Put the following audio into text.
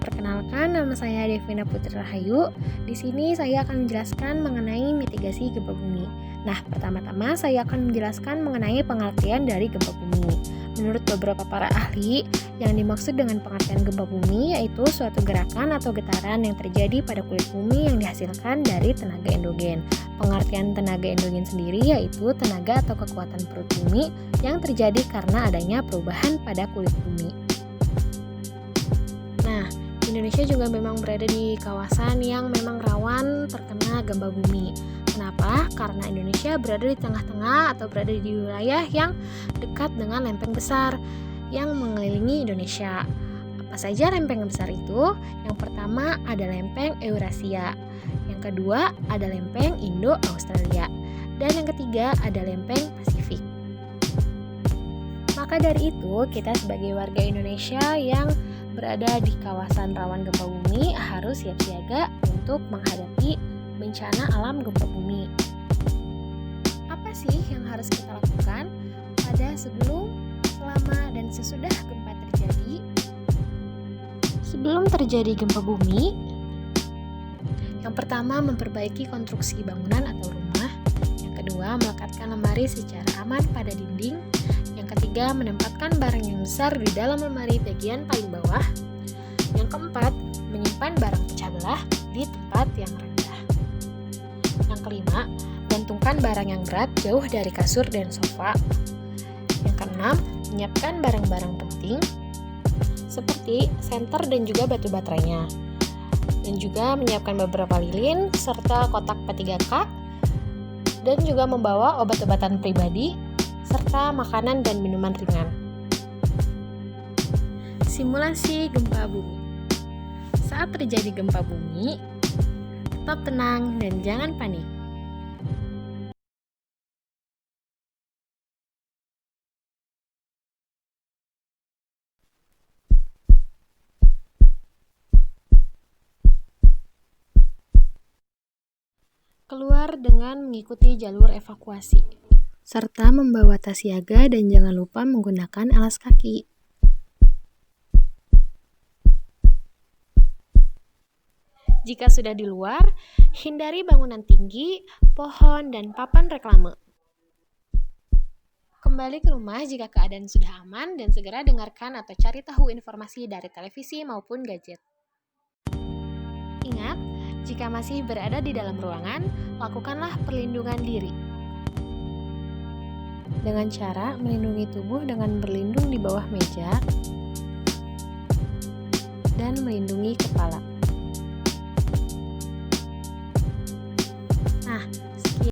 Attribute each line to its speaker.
Speaker 1: perkenalkan nama saya Devina Putri Rahayu. Di sini saya akan menjelaskan mengenai mitigasi gempa bumi. Nah, pertama-tama saya akan menjelaskan mengenai pengertian dari gempa bumi. Menurut beberapa para ahli, yang dimaksud dengan pengertian gempa bumi yaitu suatu gerakan atau getaran yang terjadi pada kulit bumi yang dihasilkan dari tenaga endogen. Pengertian tenaga endogen sendiri yaitu tenaga atau kekuatan perut bumi yang terjadi karena adanya perubahan pada kulit bumi. Nah, Indonesia juga memang berada di kawasan yang memang rawan terkena gempa bumi. Kenapa? Karena Indonesia berada di tengah-tengah atau berada di wilayah yang dekat dengan lempeng besar yang mengelilingi Indonesia. Apa saja lempeng besar itu? Yang pertama ada lempeng Eurasia, yang kedua ada lempeng Indo-Australia, dan yang ketiga ada lempeng Pasifik. Maka dari itu, kita sebagai warga Indonesia yang berada di kawasan rawan gempa bumi harus siap siaga untuk menghadapi bencana alam gempa bumi. Apa sih yang harus kita lakukan pada sebelum, selama, dan sesudah gempa terjadi? Sebelum terjadi gempa bumi, yang pertama memperbaiki konstruksi bangunan atau rumah, yang kedua melekatkan lemari secara aman pada dinding, yang ketiga menempatkan barang yang besar di dalam lemari bagian paling bawah, yang keempat menyimpan barang pecah belah di tempat yang rendah, yang kelima gantungkan barang yang berat jauh dari kasur dan sofa, yang keenam menyiapkan barang-barang penting seperti senter dan juga batu baterainya, dan juga menyiapkan beberapa lilin serta kotak P3K, dan juga membawa obat-obatan pribadi serta makanan dan minuman ringan. Simulasi gempa bumi. Saat terjadi gempa bumi, tetap tenang dan jangan panik. Keluar dengan mengikuti jalur evakuasi, serta membawa tas siaga dan jangan lupa menggunakan alas kaki. Jika sudah di luar, hindari bangunan tinggi, pohon, dan papan reklame. Kembali ke rumah jika keadaan sudah aman dan segera dengarkan atau cari tahu informasi dari televisi maupun gadget. Ingat, jika masih berada di dalam ruangan, lakukanlah perlindungan diri dengan cara melindungi tubuh dengan berlindung di bawah meja dan melindungi kepala.